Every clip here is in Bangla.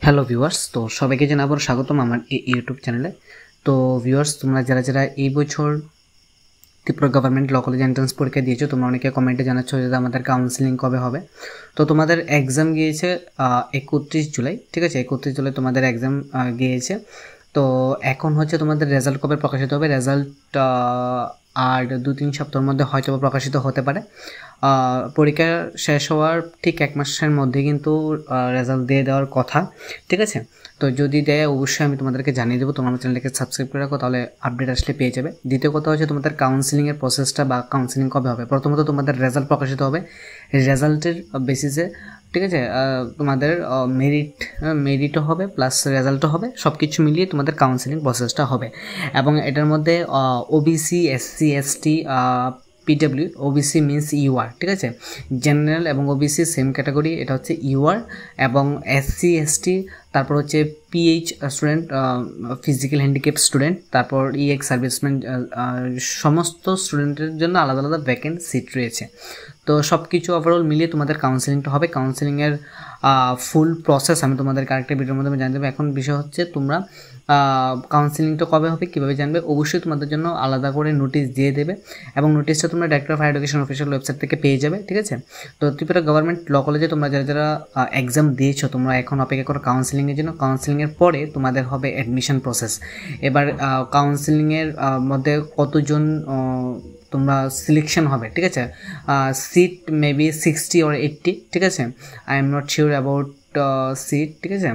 হ্যালো ভিউয়ার্স, তো সবাইকে জানাবো স্বাগতম আমার এই ইউটিউব চ্যানেলে। তো ভিউয়ার্স, তোমরা যারা এই বছর Tripura government law college entrance পরীক্ষা দিয়েছো, তোমরা অনেকে কমেন্টে জানাচ্ছ যে আমাদের কাউন্সিলিং কবে হবে। তো তোমাদের এক্সাম গিয়েছে 31 জুলাই, ঠিক আছে? 31 জুলাই তোমাদের এক্সাম গিয়েছে। তো এখন হচ্ছে তোমাদের রেজাল্ট কবে প্রকাশিত হবে। রেজাল্ট আর 2-3 সপ্তাহের মধ্যে হয়তো প্রকাশিত হতে পারে। পরীক্ষা শেষ হওয়ার ঠিক 1 মাসের মধ্যে কিন্তু রেজাল্ট দিয়ে দেওয়ার কথা, ঠিক আছে? তো যদি দেয় অবশ্যই আমি তোমাদেরকে জানিয়ে দেবো। তোমরা আমার চ্যানেলকে সাবস্ক্রাইব করে রাখো, তাহলে আপডেট আসলে পেয়ে যাবে। দ্বিতীয় কথা হচ্ছে তোমাদের কাউন্সিলিংয়ের প্রসেসটা বা কাউন্সিলিং কবে হবে। প্রথমত তোমাদের রেজাল্ট প্রকাশিত হবে, রেজাল্টের বেসিসে, ঠিক আছে? তোমাদের মেরিটও হবে প্লাস রেজাল্টও হবে, সব কিছু মিলিয়ে তোমাদের কাউন্সিলিং প্রসেসটা হবে। এবং এটার মধ্যে OBC, SC, ST, PWD, OBC means UR, ঠিক আছে? জেনারেল এবং ওবিসি সেম ক্যাটাগরি, এটা হচ্ছে ইউআর। এবং এসসি, এসটি, তারপর হচ্ছে pH student, physical handicap student, তারপর ইএক্স সার্ভিসম্যান, সমস্ত স্টুডেন্টের জন্য আলাদা আলাদা ভ্যাকেন্ট সিট রয়েছে। তো সব কিছু ওভারঅল মিলিয়ে তোমাদের কাউন্সিলিংটা হবে। কাউন্সিলিংয়ের ফুল প্রসেস আমি তোমাদের আরেকটা ভিডিওর মাধ্যমে জানিয়ে দেবো। এখন বিষয় হচ্ছে তোমরা কাউন্সিলিংটা কবে হবে, কীভাবে জানবে। অবশ্যই তোমাদের জন্য আলাদা করে নোটিশ দিয়ে দেবে, এবং নোটিশটা তোমরা director of higher education official website থেকে পেয়ে যাবে, ঠিক আছে? তো ত্রিপুরা গভর্নমেন্ট ল কলেজে তোমরা যারা এক্সাম দিয়েছো, তোমরা এখন অপেক্ষা করো কাউন্সিলিংয়ের জন্য। কাউন্সিলিংয়ের পরে তোমাদের হবে অ্যাডমিশন প্রসেস। এবার কাউন্সিলিংয়ের মধ্যে কতজন তোমরা সিলেকশন হবে, ঠিক আছে? সিট মেবি 60 or 80, ঠিক আছে? I am not sure about seat, ঠিক আছে?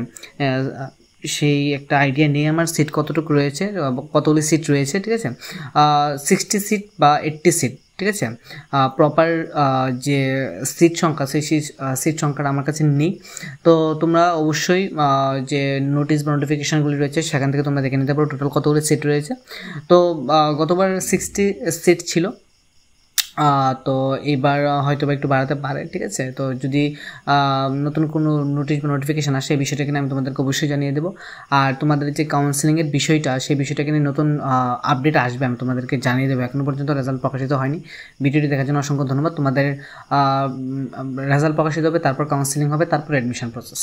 সেই একটা আইডিয়া নেই আমার সিট কতটুকু রয়েছে, কতগুলি সিট রয়েছে, ঠিক আছে? 60 সিট বা 80 সিট, ঠিক আছে? প্রপার যে সিট সংখ্যা, সেই সিট সংখ্যাটা আমার কাছে নেই। তো তোমরা অবশ্যই যে নোটিশ বা নোটিফিকেশানগুলি রয়েছে সেখান থেকে তোমরা দেখে নিতে পারো টোটাল কতগুলি সিট রয়েছে। তো গতবার 60 সিট ছিল, তো এইবার হয়তো বা একটু বাড়াতে পারে, ঠিক আছে? তো যদি নতুন কোনো নোটিশ বা নোটিফিকেশান আসে, এই বিষয়টা কিনে আমি তোমাদেরকে অবশ্যই জানিয়ে দেবো। আর তোমাদের যে কাউন্সিলিংয়ের বিষয়টা, সেই বিষয়টা কিনে নতুন আপডেট আসবে, আমি তোমাদেরকে জানিয়ে দেবো। এখনও পর্যন্ত রেজাল্ট প্রকাশিত হয়নি। ভিডিওটি দেখার জন্য অসংখ্য ধন্যবাদ। তোমাদের রেজাল্ট প্রকাশিত হবে, তারপর কাউন্সিলিং হবে, তারপর অ্যাডমিশন প্রসেস।